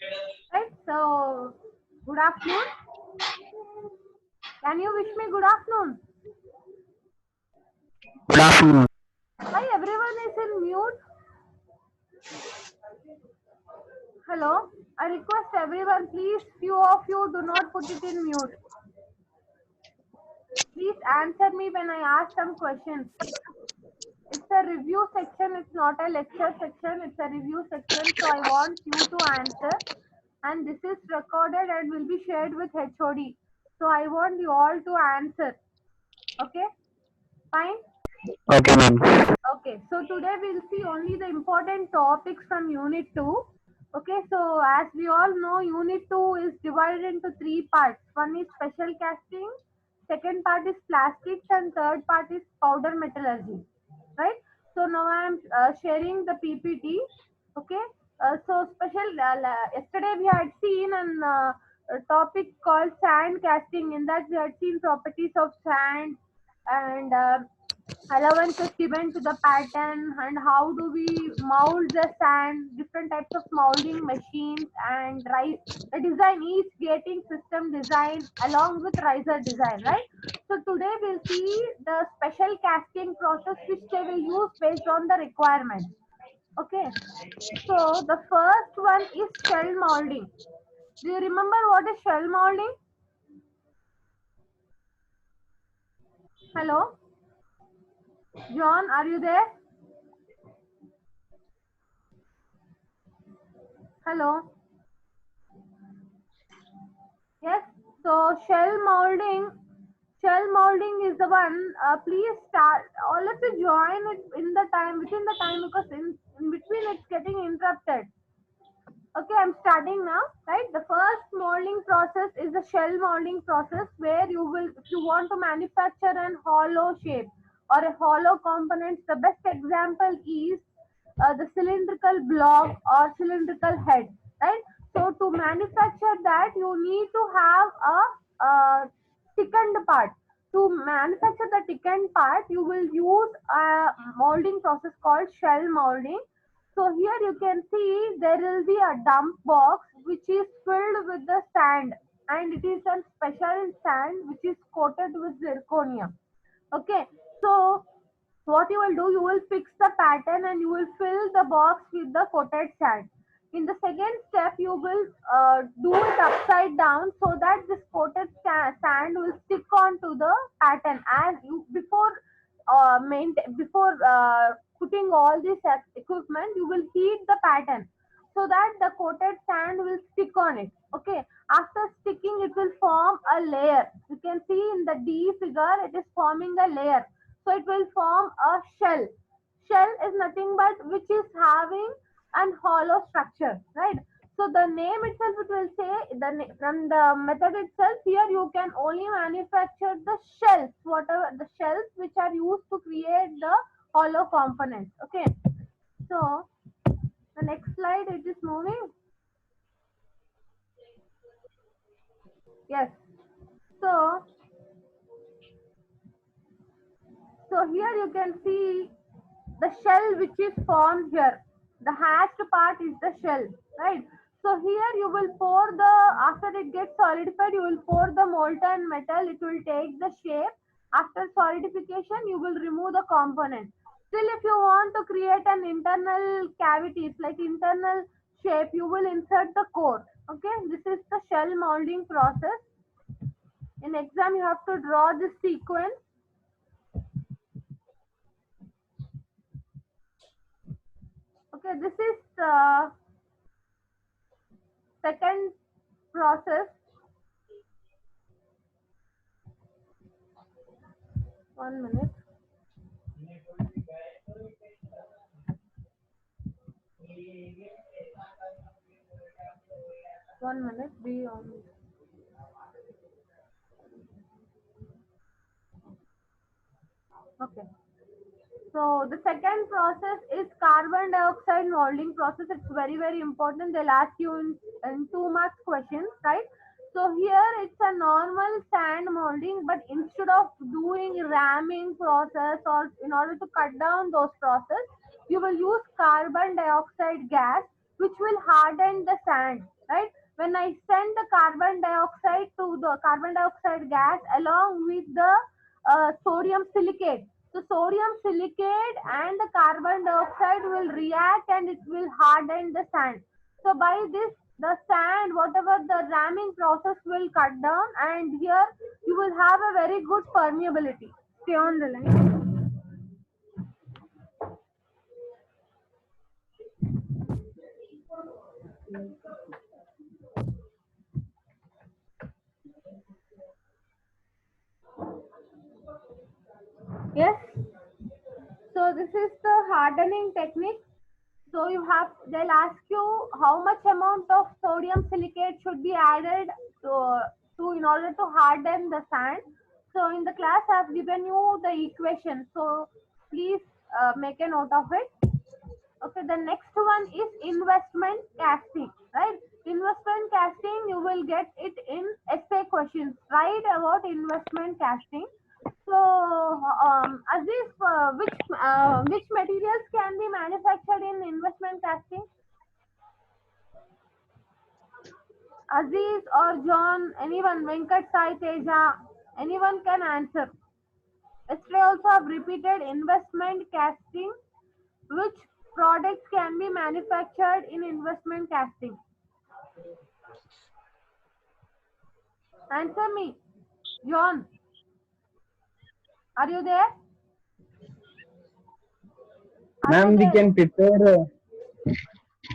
Right. So, good afternoon. Can you wish me good afternoon? Good afternoon. Why everyone is in mute? Hello. I request everyone, please, few of you do not put it in mute. Please answer me when I ask some questions. It's a review section, it's not a lecture section, it's a review section. So I want you to answer. And this is recorded and will be shared with HOD. So I want you all to answer. Okay? Fine? Okay, ma'am. Okay, so today we'll see only the important topics from Unit 2. Okay, so as we all know, Unit 2 is divided into three parts. One is special casting, second part is plastics, and third part is powder metallurgy. Right? So now I am sharing the PPT. Okay, so yesterday we had seen a topic called sand casting. In that, we had seen properties of sand and allowance is given to the pattern and how do we mold the sand, different types of molding machines and the design, each gating system design along with riser design, right? So today we'll see the special casting process which they will use based on the requirements. Okay, so the first one is shell molding. Do you remember what is shell molding? Hello, John, are you there? Hello. Yes, so shell molding is the one. Please start. All of you join it in the time within the time because in between it's getting interrupted. Okay, I'm starting now. Right, the first molding process is the shell molding process where you will, if you want to manufacture an hollow shape or a hollow component, the best example is the cylindrical block or cylindrical head, right? So to manufacture that, you need to have a thickened part. To manufacture the thickened part, you will use a molding process called shell molding. So here you can see there will be a dump box which is filled with the sand, and it is a special sand which is coated with zirconia. Okay, so what you will do, you will fix the pattern and you will fill the box with the coated sand. In the second step, you will do it upside down so that this coated sand will stick onto the pattern. And you before putting all this equipment, you will heat the pattern so that the coated sand will stick on it. Okay, after sticking, it will form a layer. You can see in the D figure, it is forming a layer, so it will form a shell. Shell is nothing but which is having an hollow structure, right? So the name itself, it will say from the method itself, here you can only manufacture the shells, whatever the shells which are used to create the hollow components. Okay, so the next slide, it is moving. Yes, so here you can see the shell which is formed here. The hatched part is the shell, right? So here you will pour the, after it gets solidified, you will pour the molten metal. It will take the shape. After solidification, you will remove the component. Still, if you want to create an internal cavities, like internal shape, you will insert the core. Okay, this is the shell molding process. In exam, you have to draw this sequence. Okay, this is the second process. 1 minute. 1 minute. Be on. Okay. So the second process is carbon dioxide molding process. It's very very important. They'll ask you in 2 marks questions, right? So here it's a normal sand molding, but instead of doing ramming process or in order to cut down those process, you will use carbon dioxide gas, which will harden the sand. right? When I send the carbon dioxide to the carbon dioxide gas along with the sodium silicate. So sodium silicate and the carbon dioxide will react and it will harden the sand. So by this, the sand, whatever the ramming process will cut down, and here you will have a very good permeability. Stay on the line. Yes. So this is the hardening technique. So they'll ask you how much amount of sodium silicate should be added to in order to harden the sand. So in the class, I've given you the equation. So please make a note of it. Okay, the next one is investment casting, right? Investment casting, you will get it in essay questions. Write about investment casting. So, Aziz, which materials can be manufactured in investment casting? Aziz or John, anyone, Venkat Sai Teja, anyone can answer. Yesterday also I've repeated investment casting. Which products can be manufactured in investment casting? Answer me. John, are you there? Ma'am, we can prepare.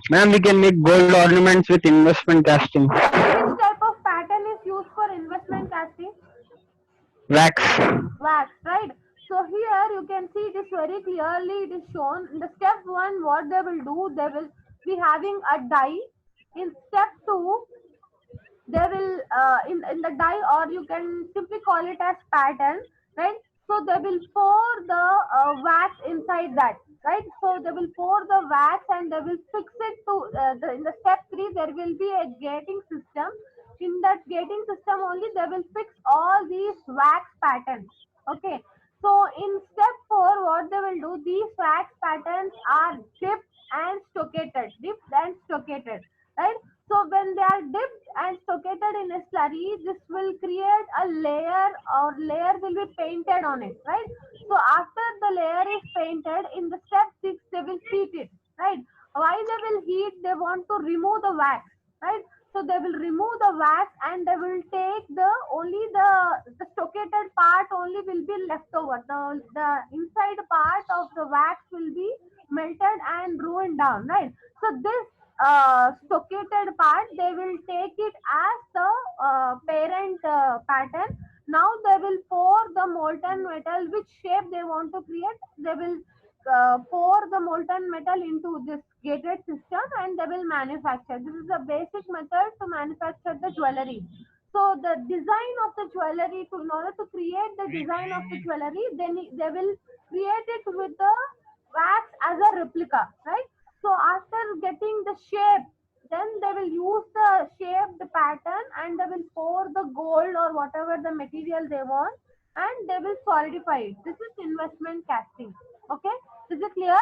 Ma'am, we can make gold ornaments with investment casting. Which type of pattern is used for investment casting? Wax. Wax, right? So here you can see it is very clearly it is shown. In the step 1, what they will do, they will be having a die. In step 2, they will in the die, or you can simply call it as pattern, right? So they will pour the wax inside that, right? So they will pour the wax and they will fix it to in the step 3 there will be a gating system. In that gating system only they will fix all these wax patterns. Okay, so in step 4 what they will do, these wax patterns are dipped and stockated, right? So when they are dipped and stockated in a slurry, this will create a layer, or layer will be painted on it, right? So after the layer is painted, in the step 6 they will heat it, right? Why they will heat? They want to remove the wax, right? So they will remove the wax and they will take the only the stockated part only will be left over. The inside part of the wax will be melted and ruined down, right? So this stockated part they will take it as the parent pattern. Now they will pour the molten metal, which shape they want to create. They will pour the molten metal into this gated system and they will manufacture. This is the basic method to manufacture the jewelry. So the design of the jewelry, in order to create the design of the jewelry, then they will create it with the wax as a replica, right? So after getting the shape, then they will use the shaped pattern and they will pour the gold or whatever the material they want and they will solidify it. This is investment casting. Okay, is it clear?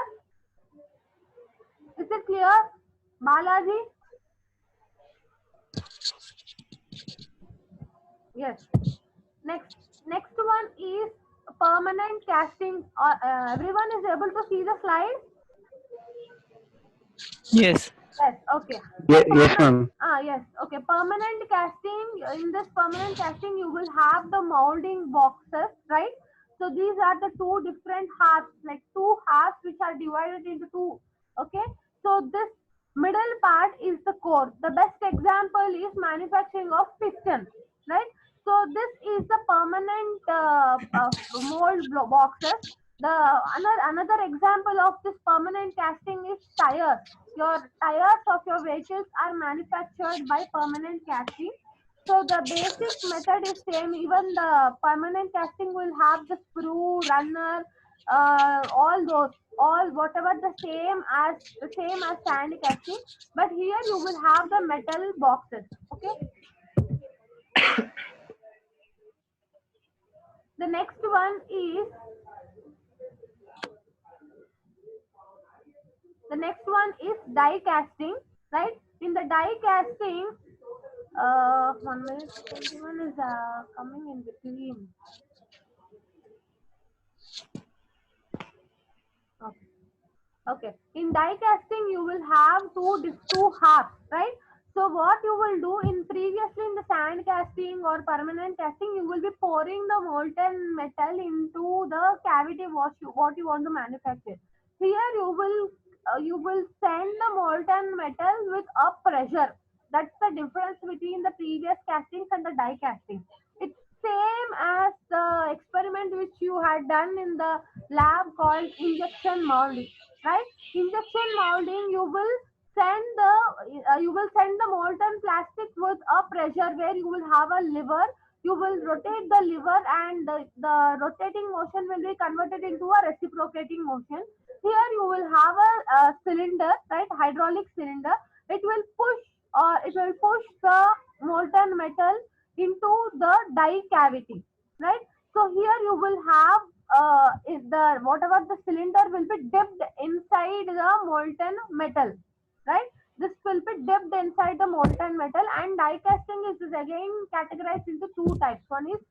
Is it clear, Balaji? Yes. Next one is permanent casting. Everyone is able to see the slide? Yes. Yes, okay. Yes, ma'am. Yes, okay. Permanent casting, in this permanent casting, you will have the molding boxes, right? So these are the two different halves, like two halves which are divided into two, okay? So this middle part is the core. The best example is manufacturing of piston, right? So this is the permanent boxes. Another example of this permanent casting is tires. Your tires of your vehicles are manufactured by permanent casting. So the basic method is same. Even the permanent casting will have the screw, runner, all those, all whatever the same as sand casting. But here you will have the metal boxes. Okay. The next one is die casting, right? In the die casting, one minute, 21 is coming in between. Okay. Okay. In die casting, you will have two halves, right? So what you will do in previously in the sand casting or permanent casting, you will be pouring the molten metal into the cavity what you want to manufacture. Here you will send the molten metal with a pressure. That's the difference between the previous castings and the die casting. It's same as the experiment which you had done in the lab called injection molding, right? Injection molding, you will send the molten plastic with a pressure where you will have a lever. You will rotate the lever, and the rotating motion will be converted into a reciprocating motion. Here you will have a cylinder, right? Hydraulic cylinder. It will push the molten metal into the die cavity, right? So here you will have is the whatever the cylinder will be dipped inside the molten metal, right? This will be dipped inside the molten metal, and die casting is again categorized into two types. One is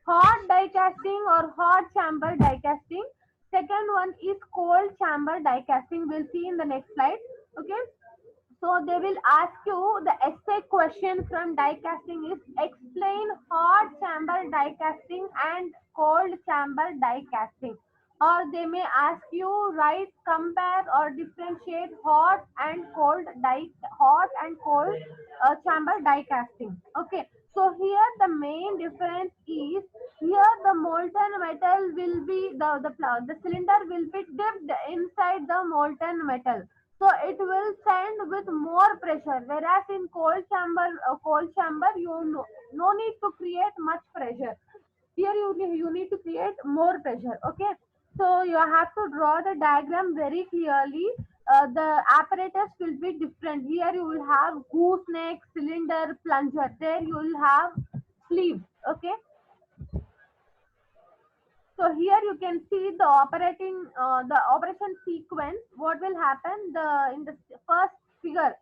hot die casting or hot chamber die casting. Second one is cold chamber die casting. We'll see in the next slide. Okay. So they will ask you the essay question from die casting is explain hot chamber die casting and cold chamber die casting. Or they may ask you write, compare or differentiate hot and cold chamber die casting. Okay. So here the main difference is here the molten metal will be the cylinder will be dipped inside the molten metal, so it will send with more pressure, whereas in cold chamber you no need to create much pressure. Here you need to create more pressure. Okay, so you have to draw the diagram very clearly. The apparatus will be different. Here you will have gooseneck, cylinder, plunger. There you will have sleeve. Okay, so here you can see the operation sequence. What will happen? The in the first figure,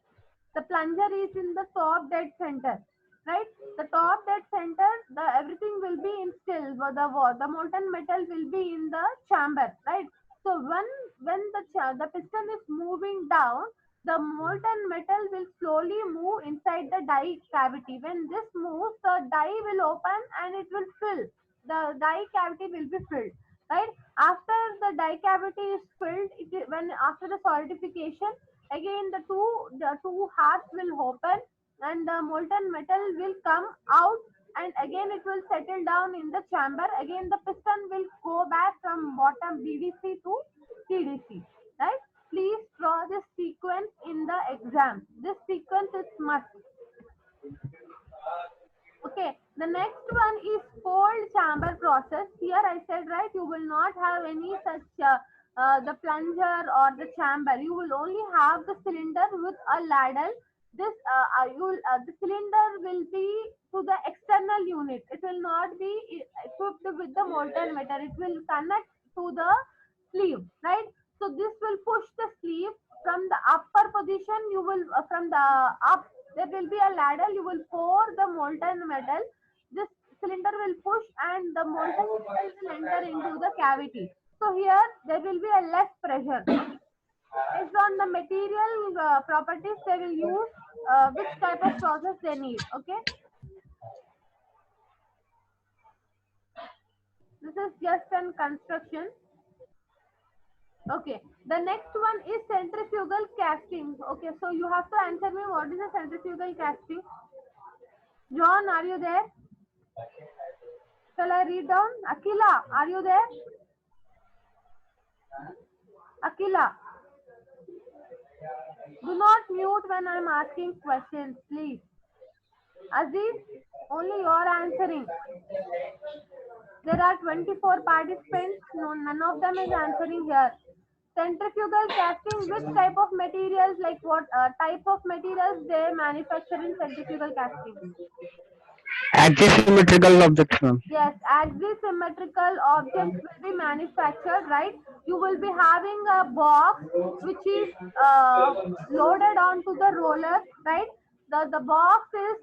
the plunger is in the top dead center, right? The top dead center, the everything will be in still. The molten metal will be in the chamber, right? So when the piston is moving down, the molten metal will slowly move inside the die cavity. When this moves, the die will open and it will fill. The die cavity will be filled, right? After the die cavity is filled, when after the solidification, again the two halves will open and the molten metal will come out, and again it will settle down in the chamber. Again the piston will go back from bottom BDC to TDC, right? Please draw this sequence in the exam. This sequence is must. Okay, the next one is cold chamber process. Here I said, right, you will not have any such the plunger or the chamber. You will only have the cylinder with a ladle. The cylinder will be to the external unit. It will not be equipped with the molten metal. It will connect to the sleeve, right? So this will push the sleeve from the upper position. You will from the up, there will be a ladle. You will pour the molten metal. This cylinder will push and the molten metal will enter into the cavity. So here there will be a less pressure. Based on the material properties, they will use which type of process they need. Okay, this is just an construction. Okay, the next one is centrifugal casting. Okay, so you have to answer me what is a centrifugal casting. John, are you there? Shall I read down? Akila, are you there? Akila, do not mute when I am asking questions, please. Aziz, only you are answering. There are 24 participants. No, none of them is answering here. Centrifugal casting, which type of materials, like what type of materials they manufacture in centrifugal casting? Axisymmetrical objects, ma'am. Yes, axisymmetrical objects will be manufactured, right? You will be having a box which is loaded onto the roller, right? The box is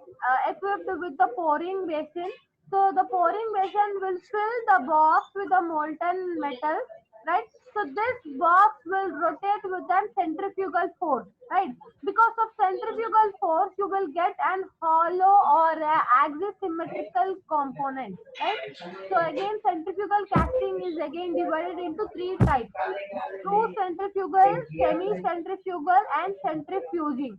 equipped with the pouring basin. So the pouring basin will fill the box with the molten metal, right? So this box will rotate with an centrifugal force, right? Because of centrifugal force, you will get an hollow or axisymmetrical component, right? So again, centrifugal casting is again divided into three types: true centrifugal, semi-centrifugal, and centrifuging.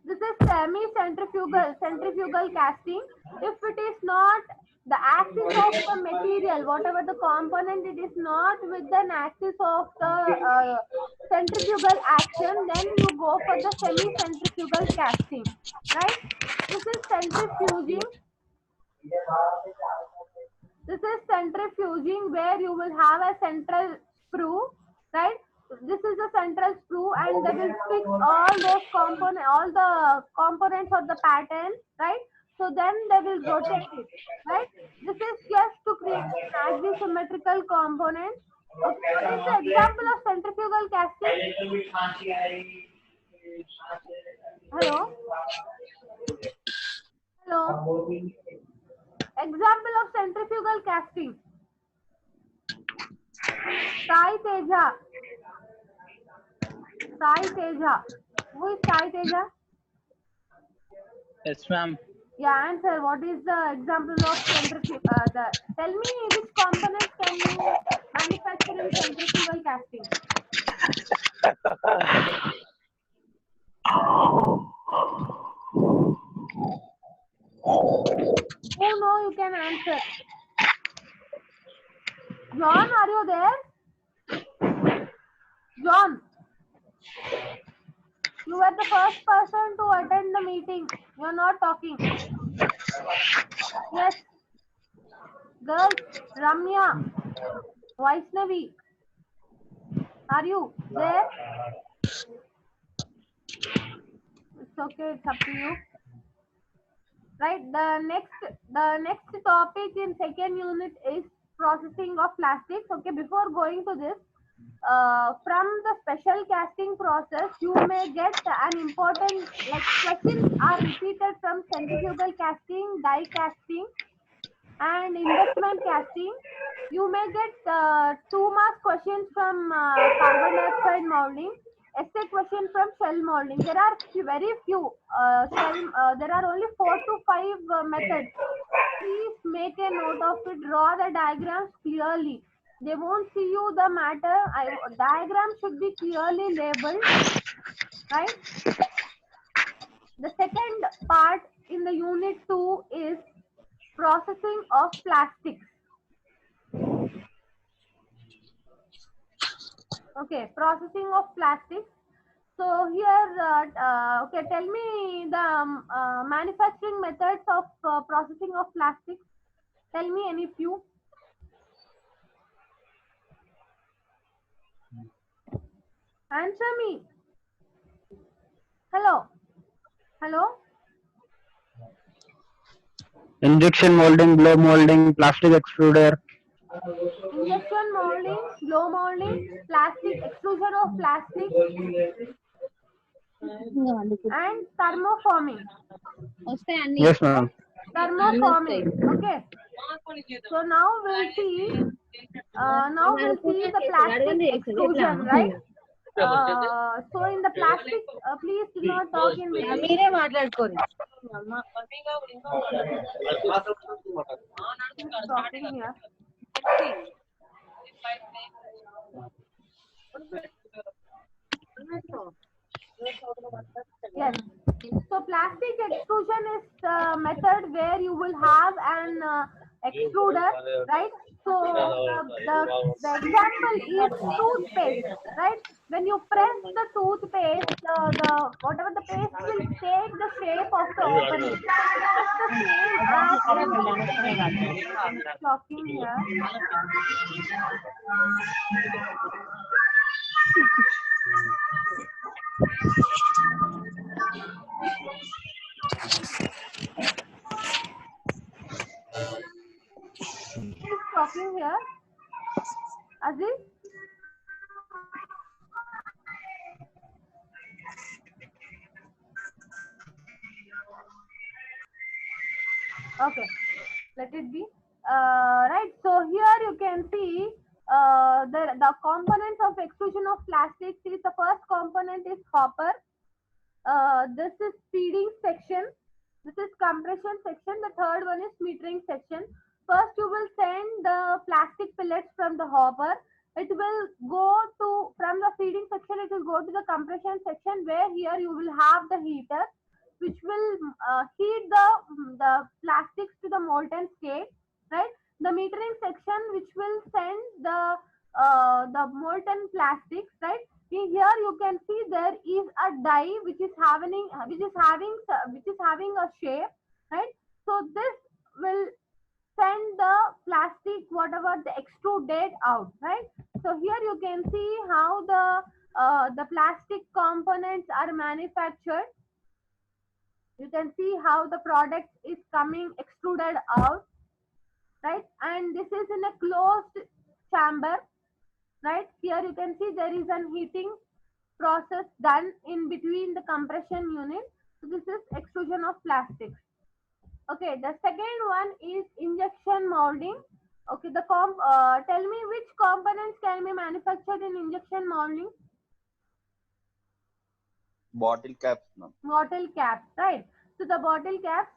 This is centrifugal casting. If it is not the axis of the material, whatever the component, it is not with an axis of the centrifugal action, then you go for the semi-centrifugal casting, right? This is centrifuging. This is centrifuging where you will have a central sprue, right? This is the central sprue, and they will fix all the components of the pattern, right? So then they will rotate it, right? This is just to create an axisymmetrical component. Okay, what is the example of centrifugal casting? Hello, hello. Example of centrifugal casting. Sai Teja. Sai Teja. Who is Sai Teja? Yes, ma'am. Yeah, answer. What is the example of centrifugal? Tell me which components can you manufacture in centrifugal casting? Who know you can answer? John, are you there? John, you were the first person to attend the meeting. You are not talking. Yes. Girls, Ramya, Vaishnavi, are you there? It's okay, it's up to you. Right, the next topic in second unit is processing of plastics. Okay, before going to this, from the special casting process, you may get an important, like, questions are repeated from centrifugal casting, die casting, and investment casting. You may get 2 mark questions from carbon dioxide molding, essay question from shell molding. There are very few there are only 4 to 5 methods. Please make a note of it. Draw the diagrams clearly. They won't see you the matter. Diagram should be clearly labeled, right? The second part in the unit 2 is processing of plastics. Okay, processing of plastics. So here, okay, tell me the manufacturing methods of processing of plastics. Tell me any few. Answer me. Hello. Hello. Injection molding, blow molding, plastic extruder. Injection molding, blow molding, plastic extrusion of plastic, and thermoforming. Yes, ma'am. Thermoforming. Okay. So now we'll see. The plastic extrusion, right? So in the plastic, please do not talk in between. మీరే మాట్లాడుకోండి Talking here. Yes. So plastic extrusion is the method where you will have an extruder, right? So the example is toothpaste, right? When you press the toothpaste, the whatever the paste will take the shape of the opening. Just the same as talking here. Who is talking here? Aziz? Okay, let it be. Right, so here you can see the components of extrusion of plastics is the first component is hopper. This is feeding section. This is compression section. The third one is metering section. First, you will send the plastic pellets from the hopper. It will go to from the feeding section. It will go to the compression section where here you will have the heater, which will heat the plastics to the molten state. Right. The metering section, which will send the molten plastics. Right. Here you can see there is a die which is having a shape, right? So this will send the plastic whatever the extruded out, right? So here you can see how the plastic components are manufactured. You can see how the product is coming extruded out, right? And this is in a closed chamber, right? Here you can see there is an heating process done in between the compression unit. So this is extrusion of plastics. Okay, the second one is injection molding. Okay, tell me which components can be manufactured in injection molding? Bottle caps, ma'am. Bottle caps, right? So the bottle caps,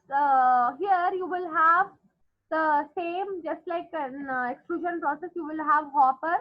here you will have the same, just like an extrusion process, you will have hopper.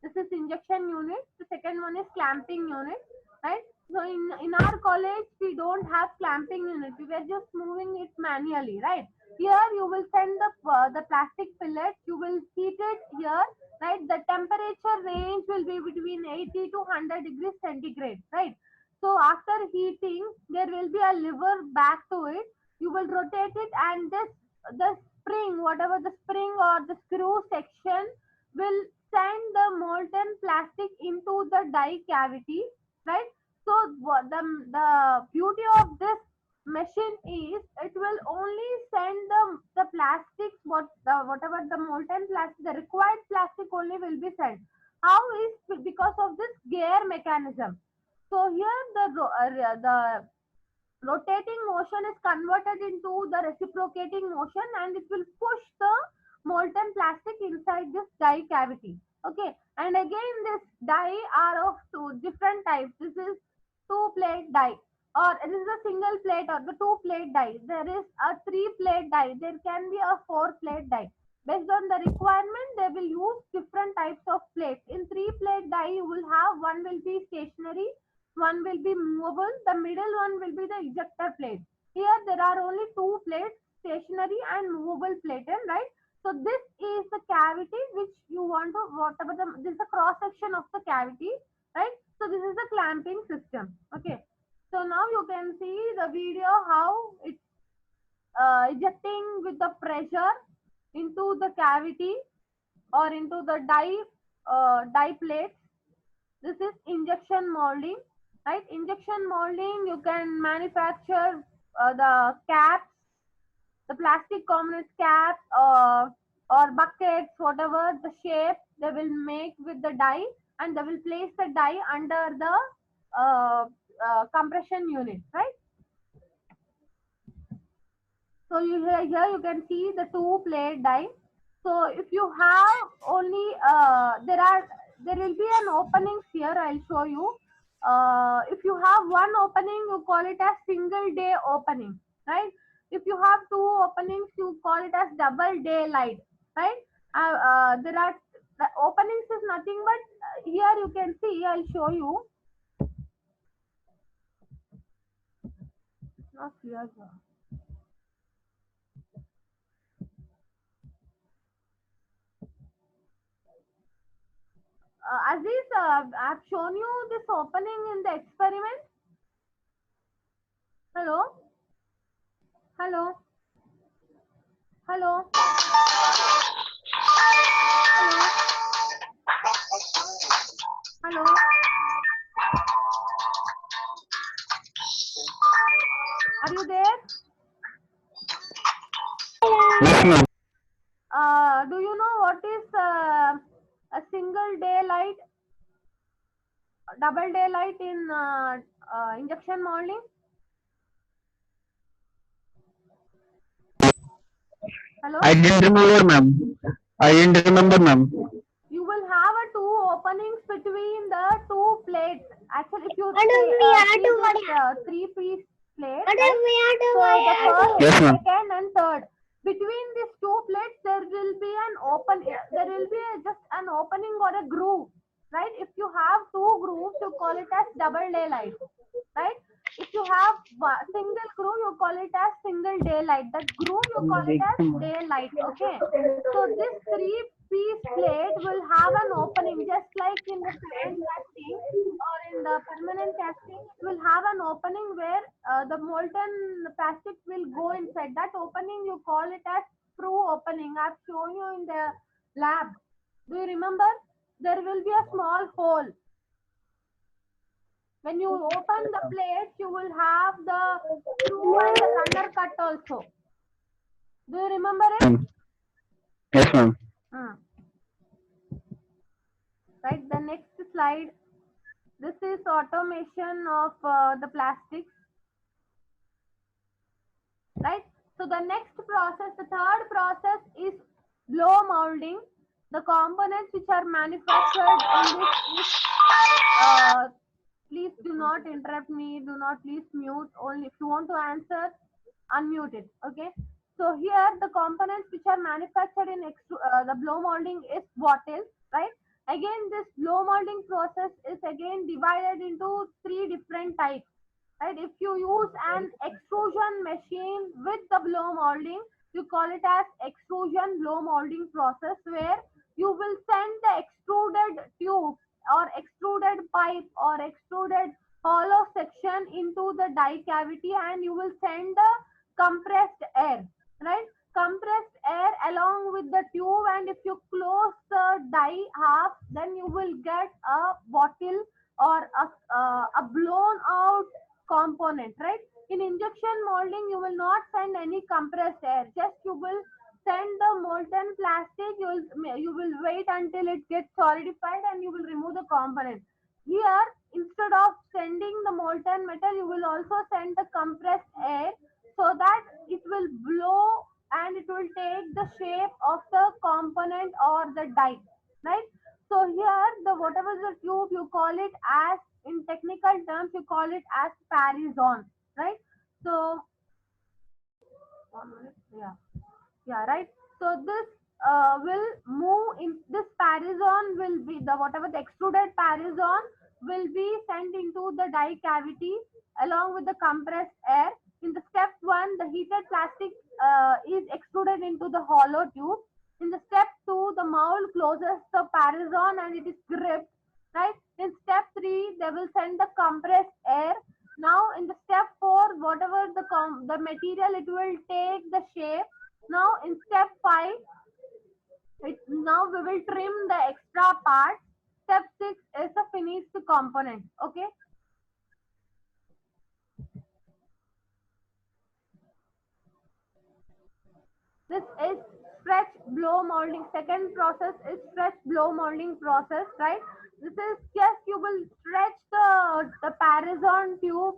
This is injection unit. The second one is clamping unit, right? So in our college, we don't have clamping unit. We were just moving it manually, right? Here you will send the plastic pellets. You will heat it here, right? The temperature range will be between 80 to 100 degrees centigrade, right? So after heating, there will be a lever back to it. You will rotate it, and the spring, whatever the spring or the screw section, will send the molten plastic into the die cavity, right? So the beauty of this machine is it will only send the plastics, whatever the molten plastic, the required plastic only will be sent. How is because of this gear mechanism. So here the rotating motion is converted into the reciprocating motion, and it will push the molten plastic inside this die cavity. Okay, and again this die are of two different types. This is two plate die, or this is a single plate or the two plate die. There is a three plate die. There can be a four plate die. Based on the requirement, they will use different types of plates. In three plate die, you will have one will be stationary, one will be movable, the middle one will be the ejector plate. Here there are only two plates, stationary and movable platen, right? So this is the cavity which you want to, whatever this is the cross section of the cavity, right? So this is the clamping system. Okay. So now you can see the video how it's ejecting with the pressure into the cavity or into the die plates. This is injection molding, right? Injection molding, you can manufacture the caps, the plastic components caps, or buckets, whatever the shape they will make with the die, and they will place the die under the compression unit, right? So here you can see the two plate die. So if you have only there will be an openings here. I'll show you. If you have one opening, you call it as single day opening, right? If you have two openings, you call it as double day light, right? There are the openings is nothing but here you can see. I'll show you. Not here. Aziz, I've shown you this opening in the experiment. Hello? Hello? Hello? Hello? Hello? Are you there? Yes, ma'am. Do you know what is a single daylight, double daylight in injection molding? Hello? I didn't remember, ma'am. I didn't remember, ma'am. You will have a two openings between the two plates. Actually, if you What do we have see to this worry? three-piece plate, What do right? we have to So the worry? first, Yes, ma'am. second, and third. Between these two plates, there will be an open. There will be just an opening or a groove, right? If you have two grooves, you call it as double daylight, right? If you have single groove, you call it as single daylight. That groove you call it as daylight. Okay. So this three-piece plate will have an opening, just like in the cement casting or in the permanent casting. It will have an opening where the molten plastic will go inside. That opening you call it as screw opening. I've shown you in the lab. Do you remember? There will be a small hole. When you open the plate, you will have the screw and the runner cut also. Do you remember it? Yes, ma'am. Right, the next slide. This is automation of the plastics. Right. So the next process, the third process is blow molding. The components which are manufactured in this is, please do not interrupt me. Do not please mute. Only if you want to answer, unmute it. Okay. So here the components which are manufactured in the blow molding is bottle, right? Again, this blow molding process is again divided into three different types. Right? If you use an extrusion machine with the blow molding, you call it as extrusion blow molding process, where you will send the extruded tube or extruded pipe or extruded hollow section into the die cavity, and you will send the compressed air, right? Compressed air along with the tube, and if you close the die half, then you will get a bottle or a blown out component, right? In injection molding, you will not send any compressed air. Just you will send the molten plastic. You will wait until it gets solidified, and you will remove the component. Here, instead of sending the molten metal, you will also send the compressed air, so that it will blow and it will take the shape of the component or the die, right? So here, the whatever the tube, you call it as, in technical terms, you call it as parison, right? So 1 minute, yeah, right. So this will move in, this parison will be the, whatever the extruded parison will be sent into the die cavity along with the compressed air. In the step one, the heated plastic is extruded into the hollow tube. In the step two, the mold closes the parison and it is gripped, right? In step three, they will send the compressed air. Now in the step four, whatever the material, it will take the shape. Now in step 5, now we will trim the extra part. Step 6 is the finished component. Okay. This is stretch blow molding. Second process is stretch blow molding process, right? This is just you will stretch the parison tube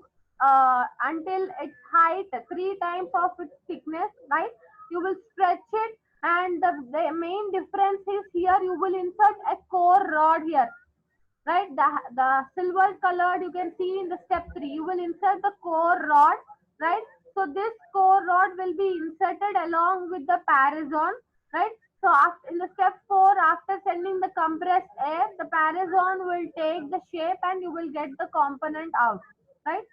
until its height 3 times of its thickness, right? You will stretch it, and the main difference is here you will insert a core rod here, right? The silver colored you can see in the step 3. You will insert the core rod, right? So this core rod will be inserted along with the parison, right? So after, in the step 4, after sending the compressed air, the parison will take the shape and you will get the component out, right?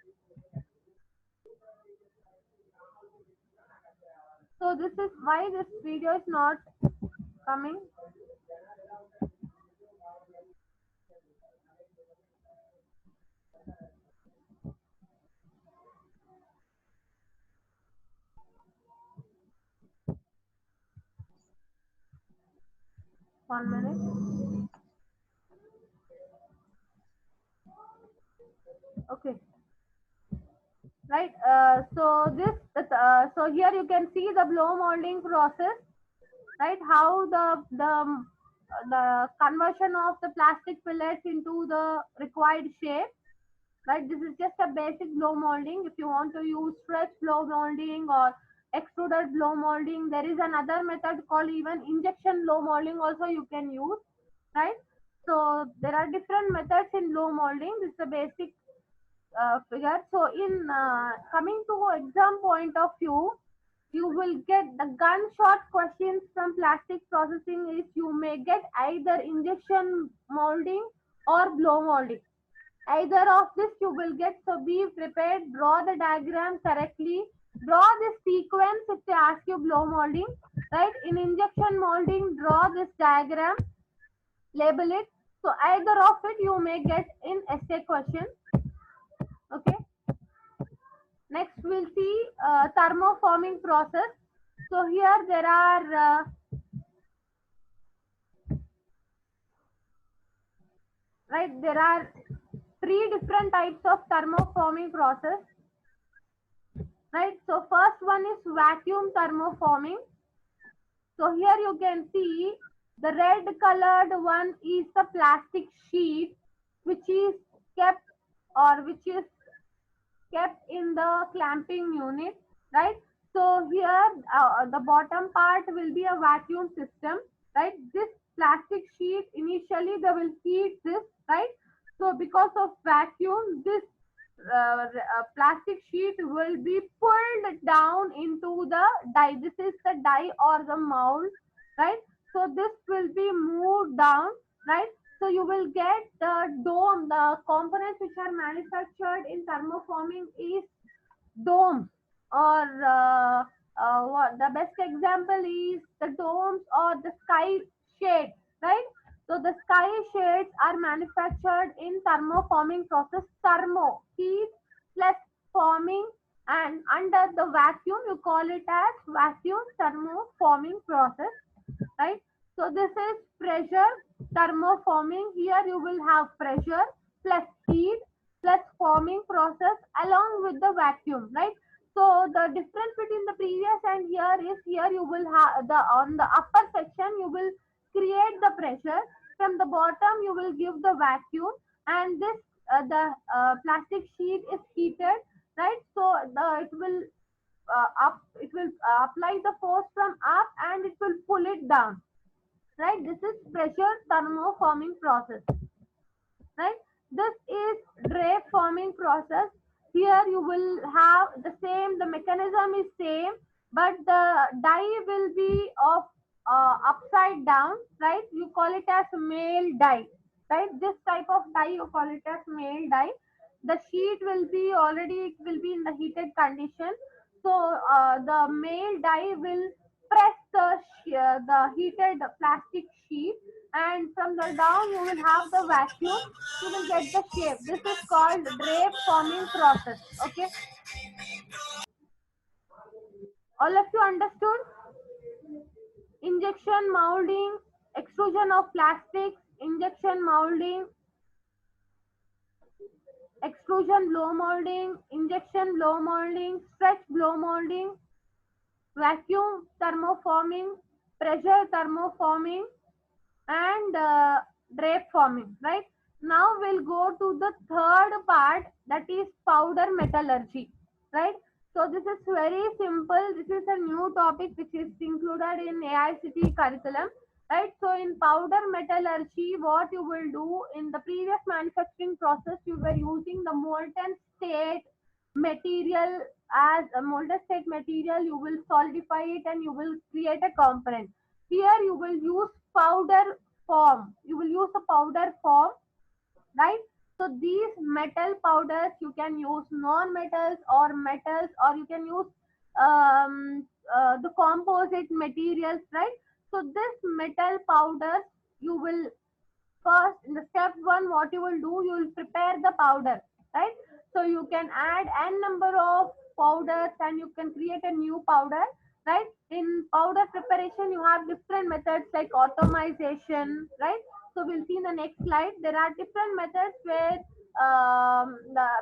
So this is why this video is not coming. One minute. Okay. right? So here you can see the blow molding process, right? How the conversion of the plastic pellets into the required shape, right? This is just a basic blow molding. If you want to use stretch blow molding or extruded blow molding, there is another method called even injection blow molding also you can use, right? So there are different methods in blow molding. This is a basic figure. So in coming to exam point of view, you will get the gunshot questions from plastic processing is you may get either injection molding or blow molding. Either of this you will get. So be prepared, draw the diagram correctly, draw this sequence if they ask you blow molding, right? In injection molding, draw this diagram, label it. So either of it you may get in essay question. Okay. Next we'll see thermoforming process. So here there are right, there are three different types of thermoforming process, right? So first one is vacuum thermoforming. So here you can see the red colored one is the plastic sheet which is kept or which is kept in the clamping unit, right? So here the bottom part will be a vacuum system, right? This plastic sheet initially they will heat this, right? So because of vacuum, this plastic sheet will be pulled down into the die. This is the die or the mold, right? So this will be moved down, right? So you will get the dome. The components which are manufactured in thermoforming is domes or what the best example is the domes or the sky shade, right? So the sky shades are manufactured in thermoforming process. Thermo, heat plus forming, and under the vacuum you call it as vacuum thermoforming process, right? So this is pressure thermoforming. Here you will have pressure plus heat plus forming process along with the vacuum, right? So the difference between the previous and here is here you will have the on the upper section you will create the pressure, from the bottom you will give the vacuum, and this the plastic sheet is heated, right? So the it will apply the force from up and it will pull it down, right? This is pressure thermoforming process, right? This is drape forming process. Here you will have the same, the mechanism is same, but the die will be of upside down, right? You call it as male die, right? This type of die you call it as male die. The sheet will be already, it will be in the heated condition. So the male die will press the heated plastic sheet, and from the down you will have the vacuum, you will get the shape. This is called drape forming process. Okay, all of you understood? Injection molding, extrusion of plastics, injection molding, extrusion blow molding, injection blow molding, stretch blow molding, vacuum thermoforming, pressure thermoforming, and drape forming, right? Now we'll go to the third part, that is powder metallurgy, right? So this is very simple. This is a new topic which is included in AICT curriculum, right? So in powder metallurgy, what you will do in the previous manufacturing process, you were using the molten state material. As a molten state material, you will solidify it and you will create a component. Here you will use powder form. You will use a powder form, right? So these metal powders you can use non-metals or metals, or you can use the composite materials, right? So this metal powders you will first, in the step one, what you will do, you will prepare the powder, right? So you can add n number of powders and you can create a new powder, right? In powder preparation you have different methods like automation, right? So we'll see in the next slide there are different methods where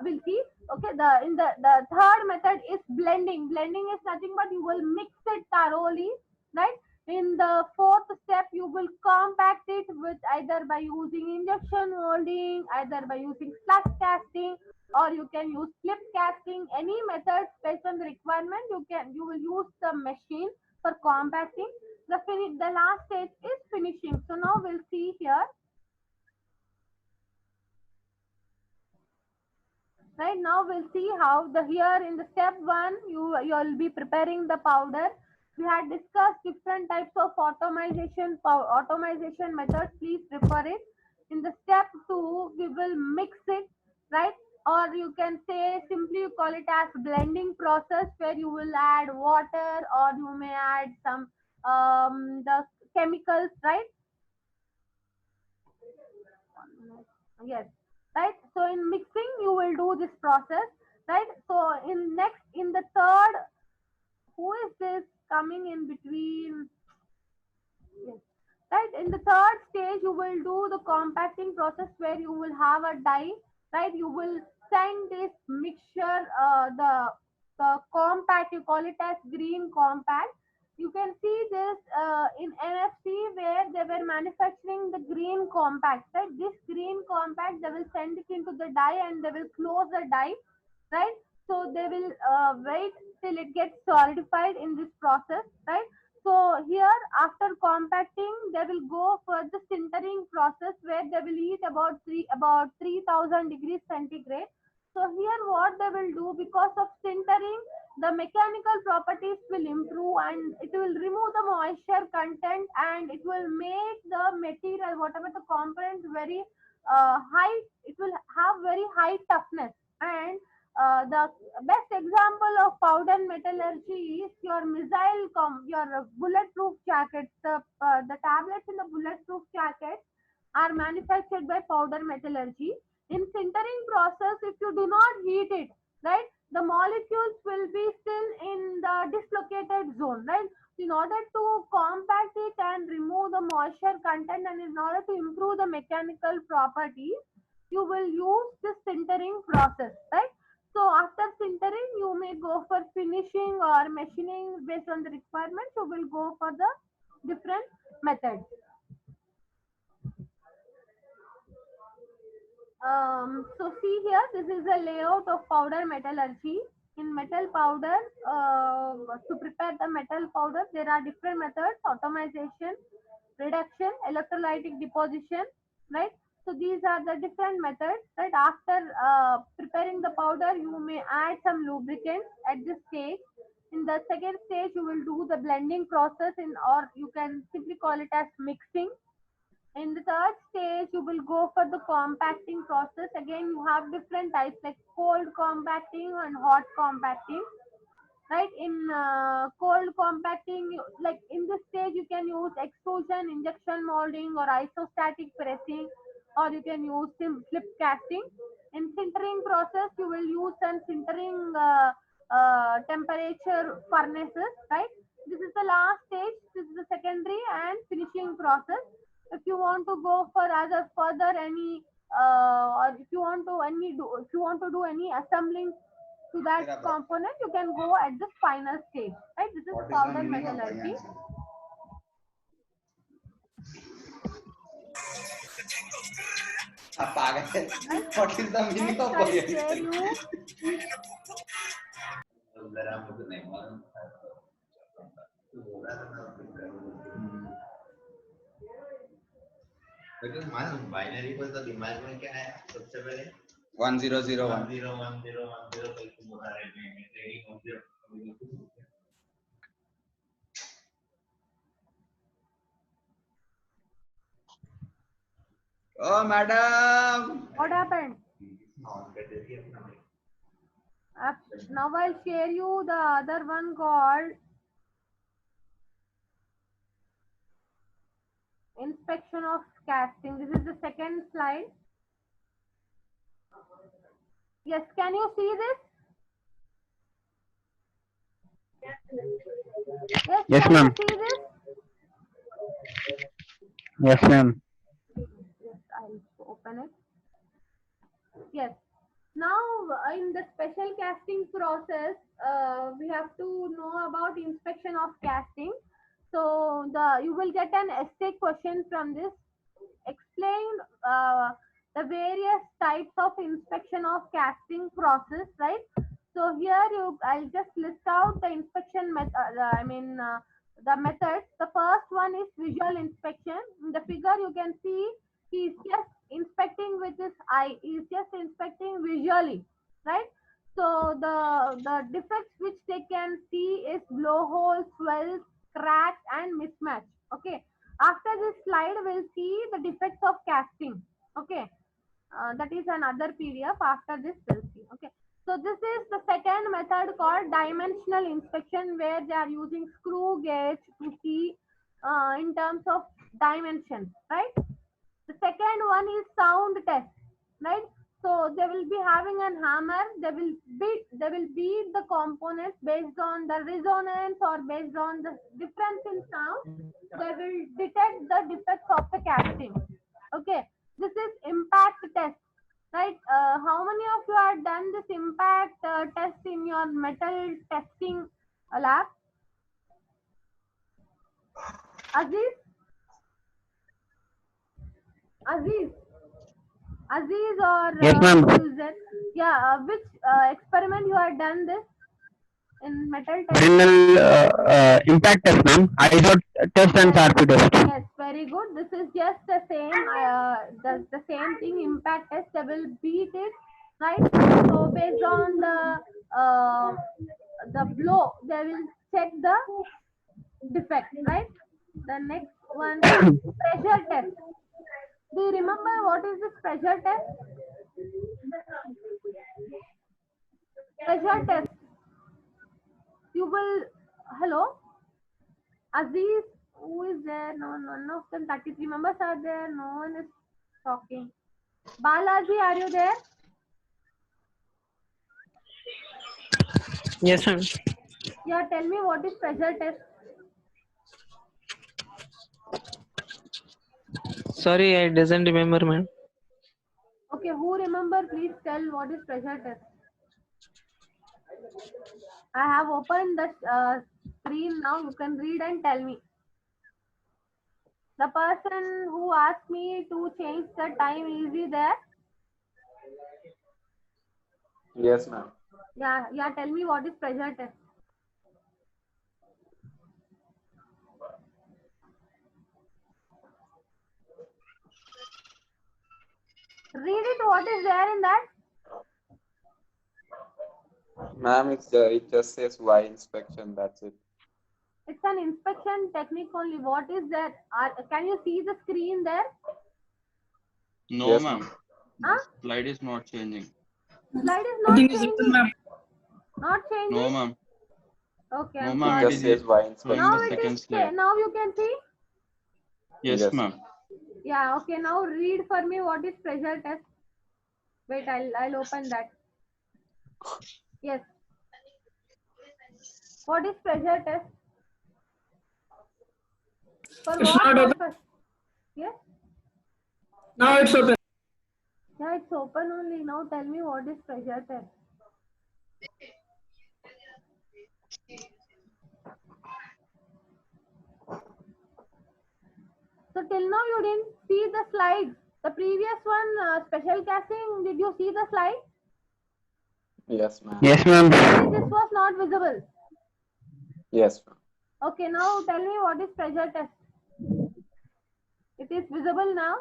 we'll see. Okay, the third method is blending. Blending is nothing but you will mix it thoroughly, right? In the fourth step, you will compact it with either by using injection molding, either by using flux casting, or you can use flip casting. Any method based on the requirement, you will use the machine for compacting. The last stage is finishing. So now we'll see here. Right now we'll see how the here in the step one you'll be preparing the powder. We had discussed different types of automation methods. Please refer it. In the step two, we will mix it, right? Or you can say simply you call it as blending process, where you will add water or you may add some the chemicals, right? Yes, right. So in mixing you will do this process, right? So in the third, who is this coming in between? Yes, right. In the third stage you will do the compacting process, where you will have a die, right? You will send this mixture, the compact, you call it as green compact. You can see this in NFC, where they were manufacturing the green compact, right? This green compact, they will send it into the die and they will close the die, right? So they will wait till it gets solidified in this process, right? So here after compacting, they will go for the sintering process, where they will heat about 3000 degrees centigrade. So here what they will do, because of sintering, the mechanical properties will improve and it will remove the moisture content, and it will make the material, whatever the component, very high, it will have very high toughness. And the best example of powder metallurgy is your your bulletproof jackets. The tablets in the bulletproof jackets are manufactured by powder metallurgy. In sintering process, if you do not heat it, right, the molecules will be still in the dislocated zone, right? In order to compact it and remove the moisture content, and in order to improve the mechanical properties, you will use the sintering process, right? So after sintering, you may go for finishing or machining based on the requirements. You will go for the different methods. So see here, this is a layout of powder metallurgy. In metal powder, to prepare the metal powder, there are different methods: automation, reduction, electrolytic deposition, right? So these are the different methods, right? After preparing the powder, you may add some lubricants at this stage. In the second stage, you will do the blending process, or you can simply call it as mixing. In the third stage, you will go for the compacting process. Again, you have different types like cold compacting and hot compacting, right? In cold compacting, like in this stage, you can use extrusion, injection molding, or isostatic pressing, or you can use flip casting. In sintering process, you will use some sintering temperature furnaces, right? This is the last stage. This is the secondary and finishing process. If you want to go for other further any or if you want to if you want to do any assembling to that component, you can go at the final stage, right? This is powder metallurgy. What is the meaning Next, of I'll share you. Binary को तो दिमाग में क्या है सबसे पहले 1001 करके बोला है trading Oh, madam. What happened? Now I'll share you the other one called inspection of casting. This is the second slide. Yes, can you see this? Yes, Yes, can ma'am. you see this? Yes, ma'am. Yes, I'll open it. Yes. Now, in the special casting process, we have to know about inspection of casting. So, you will get an essay question from this. Explain the various types of inspection of casting process, right? So here I'll just list out the inspection method. The methods. The first one is visual inspection. In the figure, you can see he's just inspecting with his eye. He's just inspecting visually, right? So the defects which they can see is blowholes, swells, cracks, and mismatch. Okay. After this slide, we'll see the defects of casting. Okay. That is another PDF. After this, we'll see. Okay. So this is the second method called dimensional inspection, where they are using screw gauge to see in terms of dimensions, right? The second one is sound test, right? So they will be having an hammer. They will beat the components based on the resonance or based on the difference in sound. They will detect the defects of the casting. Okay, this is impact test, right? How many of you have done this impact test in your metal testing lab? Aziz, Aziz. Aziz or Yes, ma'am. user. Yeah, which experiment you have done this in metal test? Renal impact test, ma'am. ISO test and Yes, SARP test. yes, very good. This is just the same, the same thing. Impact test. They will beat it, right? So based on the blow, they will check the defect, right? The next one is pressure test. Do you remember what is this pressure test? Pressure test. You will. Hello, Aziz. Who is there? No, none of them. 33 members are there. No one is talking. Balaji, are you there? Yes, ma'am. Yeah, tell me what is pressure test. Sorry, I doesn't remember, ma'am. Okay, who remember? Please tell what is pressure test. I have opened the screen now. You can read and tell me. The person who asked me to change the time, is he there? Yes, ma'am. Yeah, yeah. Tell me what is pressure test. Read it. What is there in that? Ma'am, it just says Y inspection. That's it. It's an inspection technique only. What is that? Can you see the screen there? No, Yes, ma'am. Huh? Slide is not changing. Slide is not changing. Not changing. No, ma'am. Okay, No, I'm ma'am. sorry. It just says Y Showing inspection. Now the it second is. slide. Now you can see. Yes, Yes. ma'am. Yeah. Okay. Now read for me what is pressure test. Wait, I'll open that. Yes. What is pressure test? For It's what not open. purpose? Yes. Now it's open. Yeah, it's open only. Now tell me what is pressure test. So till now you didn't see the slides. The previous one, special casting, did you see the slide? Yes, ma'am. Yes, ma'am. This was not visible. Yes, ma'am. Okay, now tell me what is pressure test. It is visible now.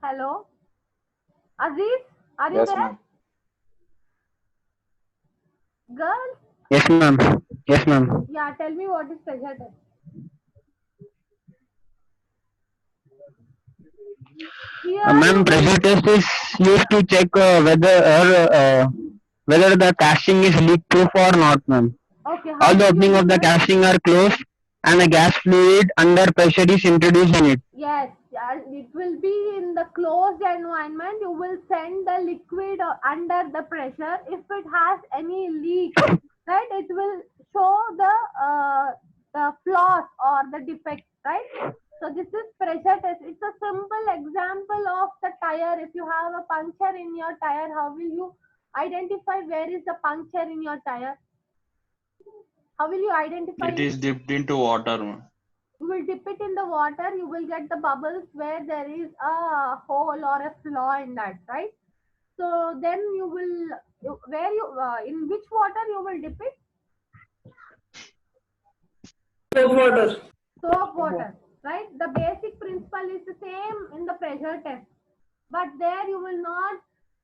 Hello, Aziz, are you Yes, there? ma'am. Girl, Yes, ma'am. Yes, ma'am. yeah, tell me what is pressure test. Here Ma'am, you pressure will, test is used to check whether the casting is leak proof or not, ma'am. okay, how All the do you opening do of the this? casting are closed and a gas fluid under pressure is introduced in it. Yes, it will be in the closed environment. You will send the liquid under the pressure. If it has any leak, right, it will show the flaws or the defect, right? So this is pressure test. It's a simple example of the tire. If you have a puncture in your tire, how will you identify where is the puncture in your tire? How will you identify It it? is dipped into water, ma'am. You will dip it in the water. You will get the bubbles where there is a hole or a flaw in that, right? So then you will where you in which water you will dip it? Soap water. Soap water, right? The basic principle is the same in the pressure test, but there you will not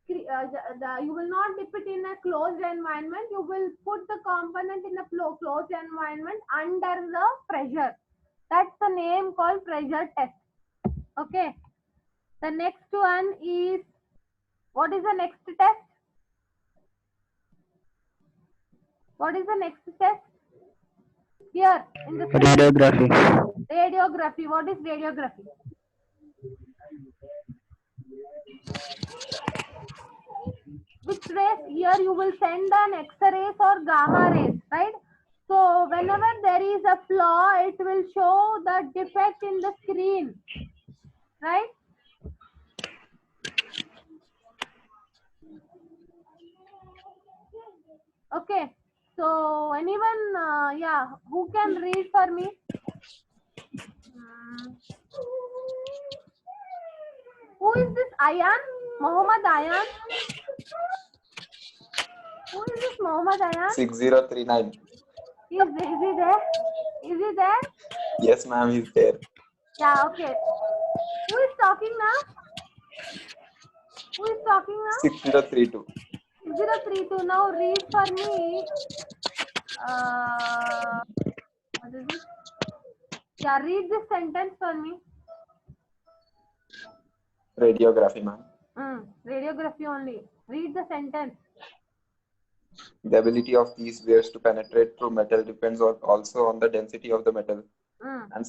you will not dip it in a closed environment. You will put the component in a closed environment under the pressure. That's the name called pressure test. Okay. The next one is, what is the next test? What is the next test? Here in the Radiography. radiography. What is radiography? Which rays? Here you will send an X-rays or gamma rays, right? So whenever there is a flaw, it will show the defect in the screen, right? Okay. So anyone, yeah, who can read for me? Who is this Ayan? Mohammad Ayan? Who is this Mohammad Ayan? 6039. Is he there? Is he there? Yes, ma'am, he's there. Yeah, okay. Who is talking now? Who is talking now? 6032. 032. Now read for me. What is it? Yeah, read this sentence for me. Radiography, ma'am. Radiography only. Read the sentence. The ability of these waves to penetrate through metal depends also on the density of the metal, and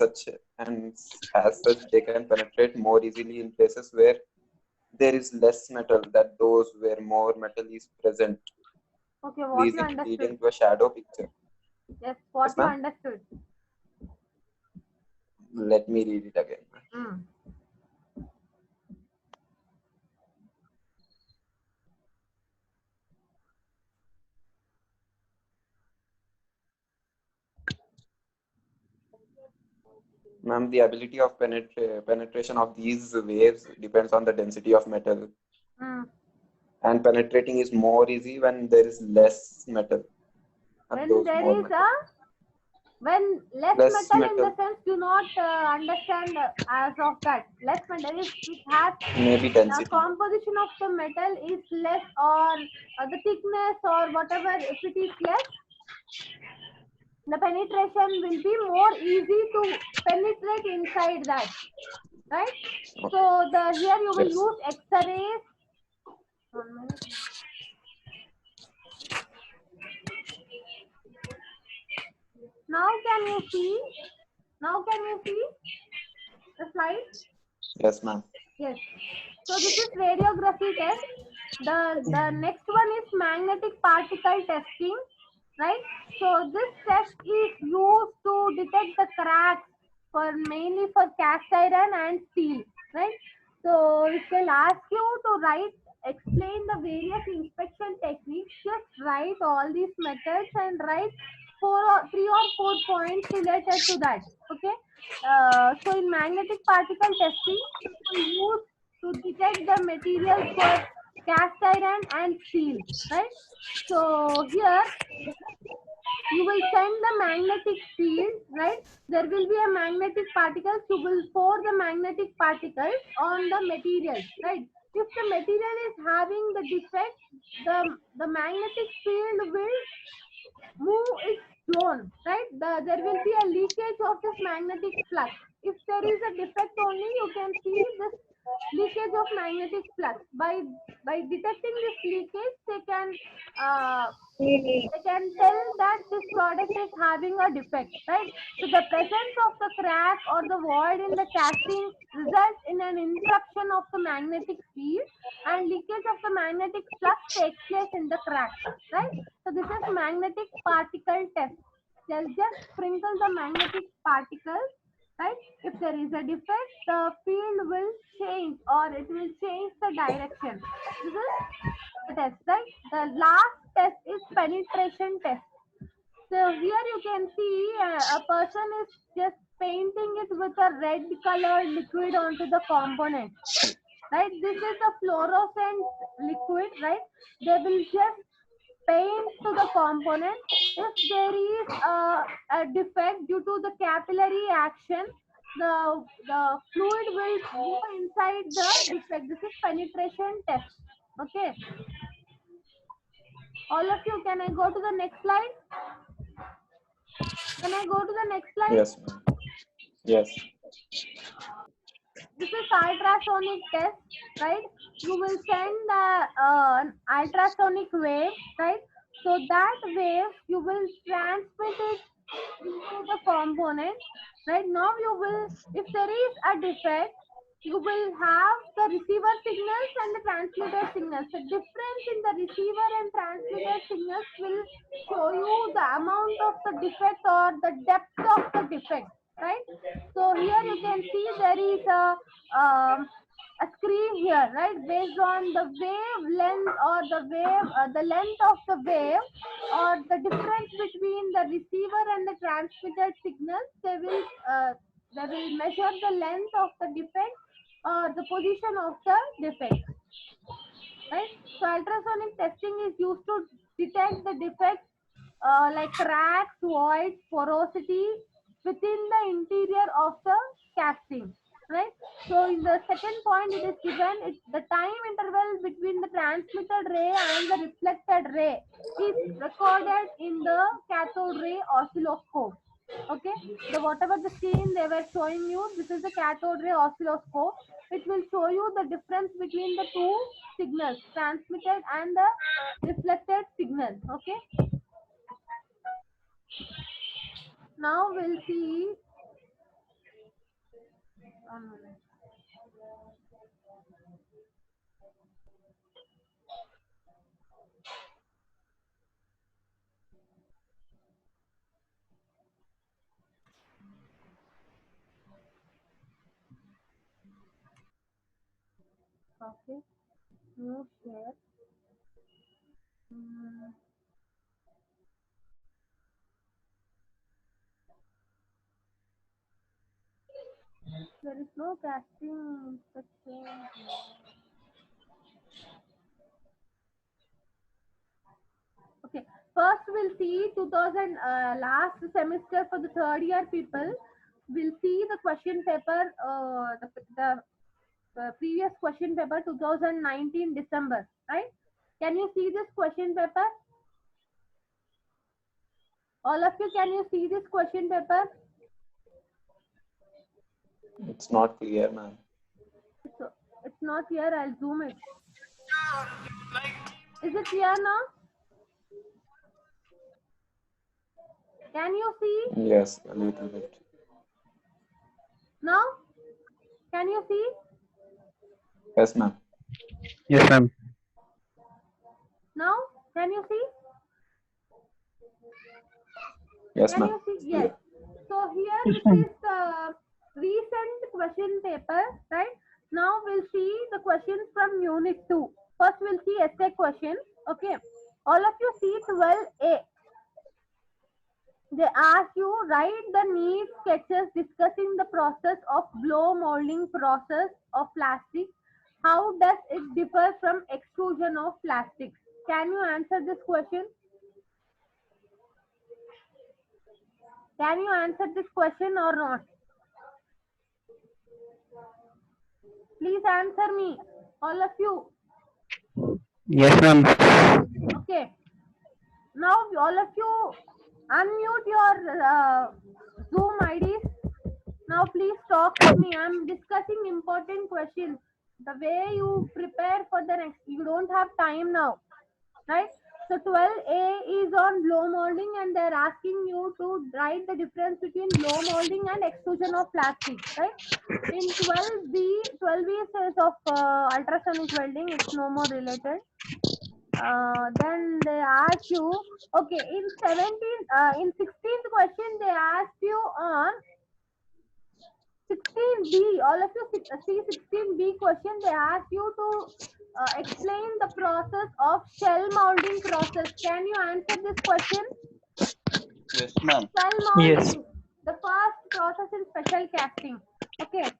as such they can penetrate more easily in places where there is less metal than those where more metal is present, Okay, what you leading understood? to a shadow picture. Yes, what Yes, you ma'am. understood? Let me read it again. Ma'am, the ability of penetration of these waves depends on the density of metal, and penetrating is more easy when there is less metal. When there is when less metal in the sense, do not understand as of that. Less metal is, it has maybe the density. composition of the metal is less, or the thickness or whatever. If it is less, the penetration will be more easy to penetrate inside that, right? So here you will use X-rays. 1 minute. Now can you see? Now can you see the slide? Yes, ma'am. Yes. So this is radiography test. The next one is magnetic particle testing, right? So this test is used to detect the cracks mainly for cast iron and steel, right? So if they'll ask you to explain the various inspection techniques, just write all these methods and write 3 or 4 points related to that. Okay. So in magnetic particle testing, people use to detect the materials for cast iron and steel, right? So here you will send the magnetic field, right? There will be a magnetic particles. You will pour the magnetic particles on the materials, right? If the material is having the defect, the magnetic field will move its zone, right? There will be a leakage of this magnetic flux. If there is a defect only, you can see this leakage of magnetic flux. By detecting this leakage, they can tell that this product is having a defect, right? So the presence of the crack or the void in the casting results in an interruption of the magnetic field, and leakage of the magnetic flux takes place in the crack, right? So this is magnetic particle test. They'll just sprinkle the magnetic particles right? If there is a defect, the field will change or it will change the direction. This is the test, right? The last test is penetration test. So here you can see a person is just painting it with a red colored liquid onto the component, right? This is a fluorescent liquid, right? They will just paint to the component. If there is a defect due to the capillary action, the fluid will go inside the defect. This is penetration test. Okay. All of you, can I go to the next slide? Can I go to the next slide? Yes, ma'am. Yes. This is ultrasonic test, right? You will send an ultrasonic wave, right? So that wave you will transmit it into the component, right? Now you will, if there is a defect, you will have the receiver signals and the transmitter signals. The difference in the receiver and transmitter signals will show you the amount of the defect or the depth of the defect, right? So here you can see there is a screen here, right? Based on the wavelength or the length of the wave or the difference between the receiver and the transmitted signals, they will measure the length of the defect or the position of the defect, right? So ultrasonic testing is used to detect the defects like cracks, voids, porosity within the interior of the casting, right? So in the second point it is given, the time interval between the transmitted ray and the reflected ray is recorded in the cathode ray oscilloscope. Okay, the whatever the screen they were showing you, this is the cathode ray oscilloscope. It will show you the difference between the two signals, transmitted and the reflected signal. Okay, now we'll see. One minute. Okay, new share. There is no casting instruction. Okay, first we'll see 2000 last semester for the third year people. We'll see the question paper, the previous question paper 2019 December, right? Can you see this question paper? All of you, can you see this question paper? It's not clear, ma'am. It's not here. I'll zoom it. Is it clear now? Can you see? Yes, a little bit. Now? Can you see? Yes, ma'am. Yes, ma'am. Now? Can you see? Yes, Can ma'am. you see? Yes. So here this is the recent question paper, right? Now we'll see the questions from Unit 2. First we'll see essay questions. Okay. All of you see 12A. They ask you write the neat sketches discussing the process of blow molding process of plastic. How does it differ from extrusion of plastics? Can you answer this question? Can you answer this question or not? Please answer me, all of you. Yes, ma'am. Okay. Now all of you unmute your Zoom IDs. Now please talk with me. I'm discussing important questions. The way you prepare for the next, you don't have time now, right? So 12A is on blow molding and they're asking you to write the difference between blow molding and extrusion of plastic, right? In 12B says of ultrasonic welding, it's no more related. Then they ask you, okay, in 16th question, they asked you on 16B, all of you see 16B question. They ask you to explain the process of shell molding process. Can you answer this question? Yes, ma'am. Shell Yes. molding, the first process in special casting. Okay.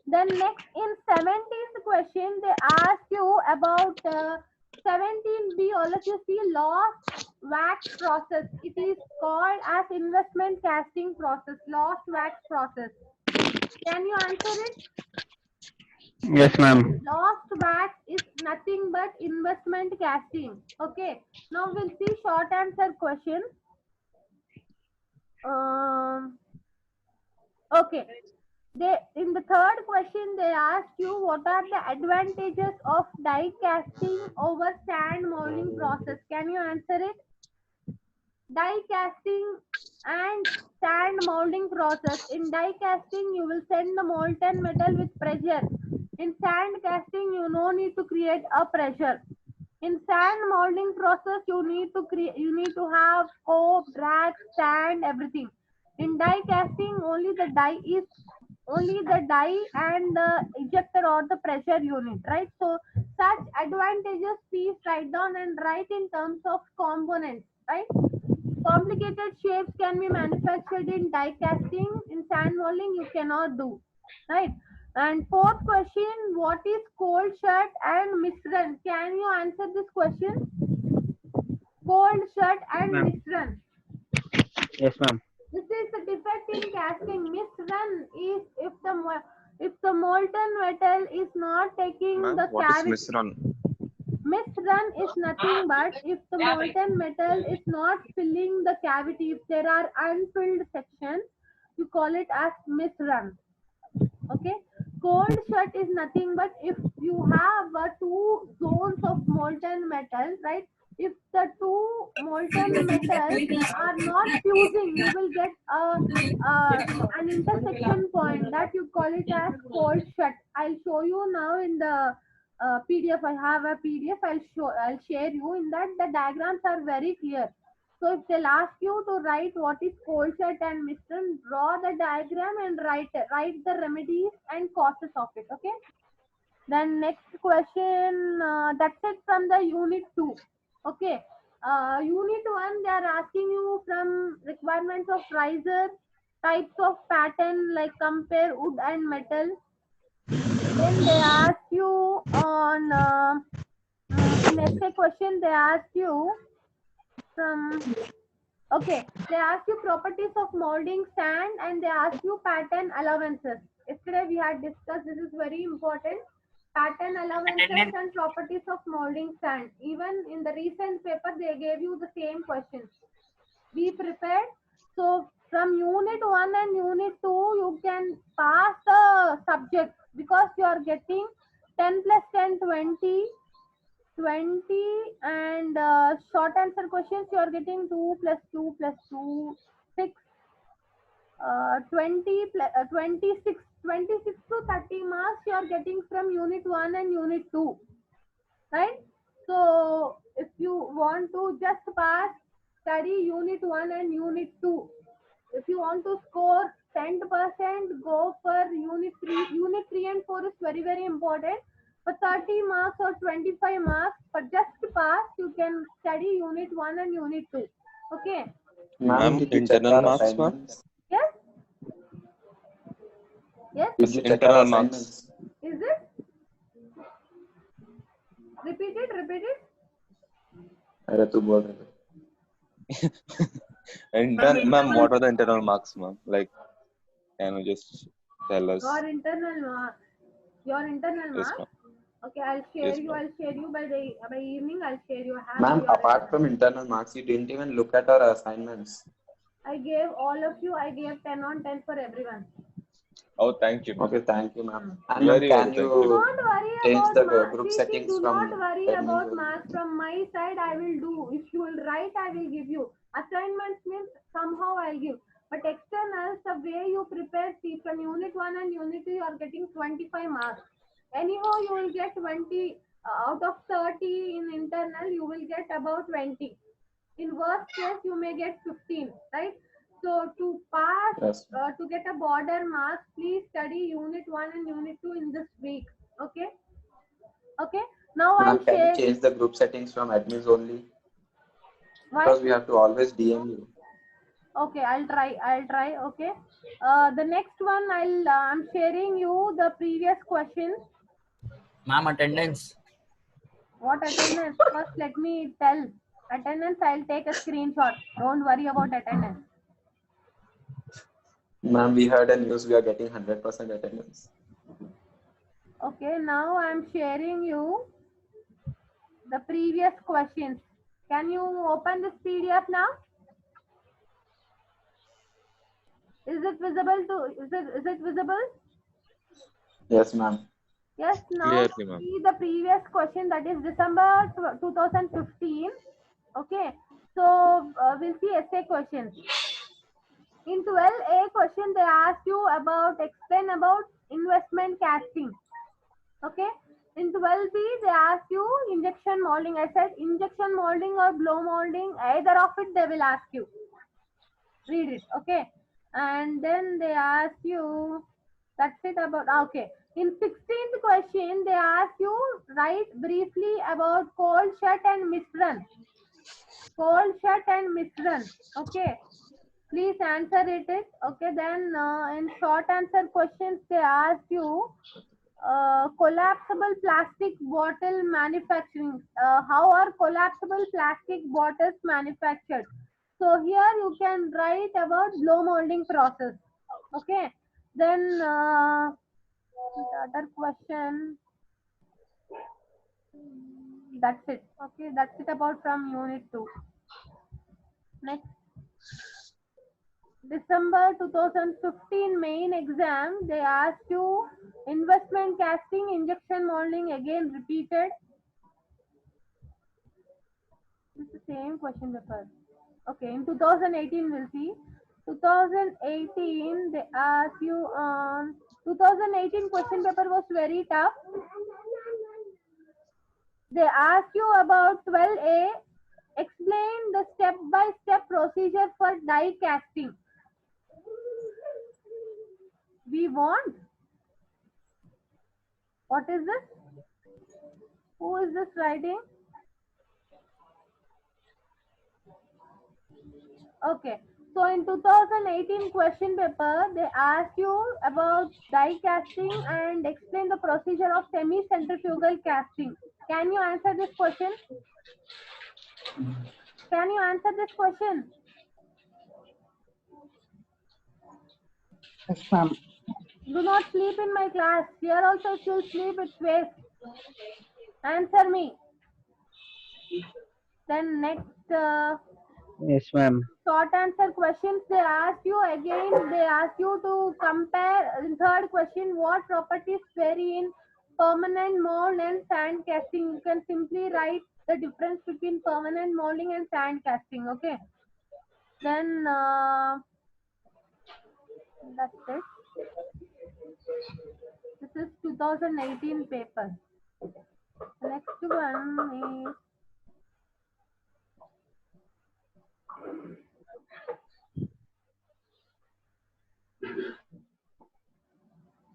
Then next in 17th question, they ask you about 17B. All of you see lost wax process. It is called as investment casting process. Lost wax process. Can you answer it? Yes, ma'am. Lost wax is nothing but investment casting. Okay. Now we'll see short answer question. Okay. In the third question, they asked you what are the advantages of die casting over sand molding process. Can you answer it? Die casting and sand molding process. In die casting, you will send the molten metal with pressure. In sand casting, you no need to create a pressure. In sand molding process, you need to have scope, drag, sand, everything. In die casting, only the die and the ejector or the pressure unit, right? So such advantages, please write down and write in terms of components, right? Complicated shapes can be manufactured in die casting. In sand molding, you cannot do, right? And fourth question, what is cold shut and misrun? Can you answer this question? Cold shut and Ma'am. misrun. Yes, ma'am. This is the defect in casting. Misrun is if the molten metal is not taking Ma'am, the what is cavity. misrun? Misrun is nothing but if the molten metal is not filling the cavity. If there are unfilled sections, you call it as misrun. Okay. Cold shut is nothing but if you have two zones of molten metal, right? If the two molten metals are not fusing, you will get an intersection point that you call it as cold shut. I'll show you now in the PDF. I have a PDF. I'll share you. In that the diagrams are very clear. So if they'll ask you to write what is cold shut and misrun, draw the diagram and write the remedies and causes of it. Okay. Then next question. That's it from the unit 2. Okay. Unit 1, they are asking you from requirements of riser, types of pattern like compare wood and metal. Then they ask you on in essay question they ask you from okay, they ask you properties of molding sand and they ask you pattern allowances. Yesterday we had discussed this is very important. Pattern allowances and properties of molding sand. Even in the recent paper they gave you the same questions. Be prepared. So from unit 1 and unit 2 you can pass the subject because you are getting 10 plus 10 20 and short answer questions you are getting 2 plus 2 plus 2 6 20 plus 26 to 30 marks you are getting from unit 1 and unit 2, right? So if you want to just pass, study unit 1 and unit 2. If you want to score 10%, go for unit 3. Unit 3 and 4 is very, very important. For 30 marks or 25 marks, for just pass, you can study unit 1 and unit 2. Okay? Ma'am, did you check internal our marks, ma'am? assignments? Yes? Yes? Did you check Internal our marks. assignments? Is it? Repeat it. अरे तू बोल रहे थे. Ma'am, what are the internal marks, ma'am? Like, can you just tell us? Your internal marks. Yes, Marks. ma'am. Okay, I'll share Yes, you. ma'am. I'll share you by evening. I'll share you. I have Ma'am, your apart from internal marks, you didn't even look at our assignments. I gave all of you. I gave 10 on 10 for everyone. Oh, thank you, ma'am. Okay, thank you, ma'am. And Very, can very you thank you. Don't worry change about the marks. group See, settings do from not worry pen about and marks. From my side, I will do. If you will write, I will give you. Assignments means somehow I'll give. But externals, the way you prepare, see, from unit 1 and unit 2, you are getting 25 marks. Anyhow, you will get 20. Out of 30 in internal, you will get about 20. In worst case, you may get 15, right? So to pass, Yes. to get a border mark, please study Unit 1 and Unit 2 in this week. Okay. Okay. Now I'll Ma'am, can you share. change the group settings from admins only? Why? Because we have to always DM you. Okay, I'll try. Okay. The next one, I'm sharing you the previous question. Ma'am, attendance. What attendance? First, let me tell. Attendance, I'll take a screenshot. Don't worry about attendance. Ma'am, we heard a news we are getting 100% attendance. Okay, now I'm sharing you the previous questions. Can you open this PDF now? Is it visible to? Is it visible? Yes, ma'am. Yes. Now Clearly, ma'am. see the previous question, that is December 2015. Okay. So we'll see essay questions. In 12A question, they ask you explain about investment casting. Okay. In 12B, they ask you injection molding. I said injection molding or blow molding, either of it they will ask you. Read it. Okay. And then they ask you, that's it about, okay. In 16th question, they ask you write briefly about cold shut and misrun. Cold shut and misrun. Okay. Please answer it. Okay. Then in short answer questions, they ask you collapsible plastic bottle manufacturing. How are collapsible plastic bottles manufactured? So here you can write about blow molding process. Okay. Then the other question. That's it. Okay. That's it about from Unit 2. Next. December 2015 main exam, they asked you investment casting, injection molding, again repeated. It's the same question paper. Okay, in 2018 we'll see. 2018 they ask you 2018 question paper was very tough. They ask you about 12A. Explain the step-by-step procedure for die casting. We want. What is this? Who is this writing? Okay. So in 2018 question paper, they ask you about die casting and explain the procedure of semi-centrifugal casting. Can you answer this question? Can you answer this question? Yes, ma'am. Do not sleep in my class. Here also if you sleep, it's waste. Answer me. Then next Yes, ma'am. short answer questions they ask you again. They ask you to compare. In third question, what properties vary in permanent mold and sand casting? You can simply write the difference between permanent molding and sand casting. Okay. Then that's it. This is 2018 paper. The next one is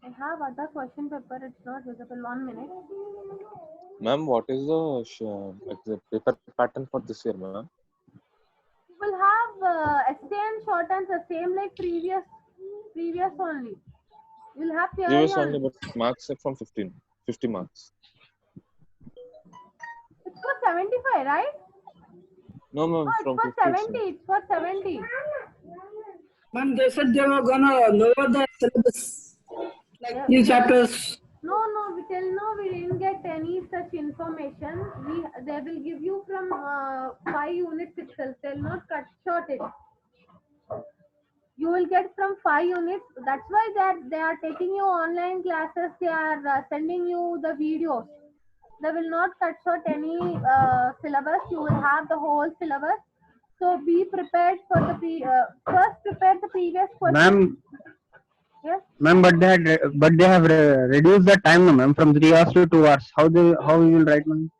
I have other question paper. It's not visible. 1 minute. Ma'am, what is the paper pattern for this year, ma'am? You will have essay and short answer same like previous only. You'll have theory Previous only. only, but marks are from 50 marks. It's for 75, right? No, ma'am, No, it's from for 50. 70. It's for 70. Ma'am, they said they were gonna lower the syllabus, like Yeah. 3 chapters. No, till now we didn't get any such information. They will give you from 5 units itself. They'll not cut short it. You will get from 5 units. That's why they are taking you online classes. They are sending you the videos. They will not cut short any syllabus. You will have the whole syllabus. So be prepared for the first prepare the previous question. Ma'am, Yes. ma'am, but they have reduced the time, no, ma'am, from 3 hours to 2 hours. How you will write, ma'am?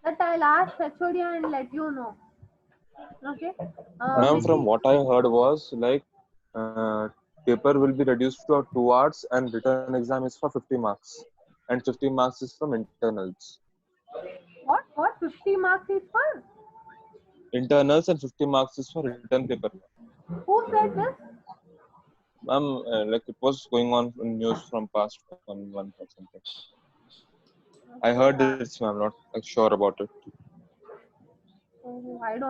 That I'll ask HOD and let you know. Okay. Ma'am, Which from is what I heard was like paper will be reduced to 2 hours and written exam is for 50 marks. And 50 marks is from internals. what? What? 50 marks is for? Internals and 50 marks is for written paper. Who said this? Ma'am, like it was going on in news from past 1 month or something. I heard Okay, this, ma'am, not like, sure about it. I don't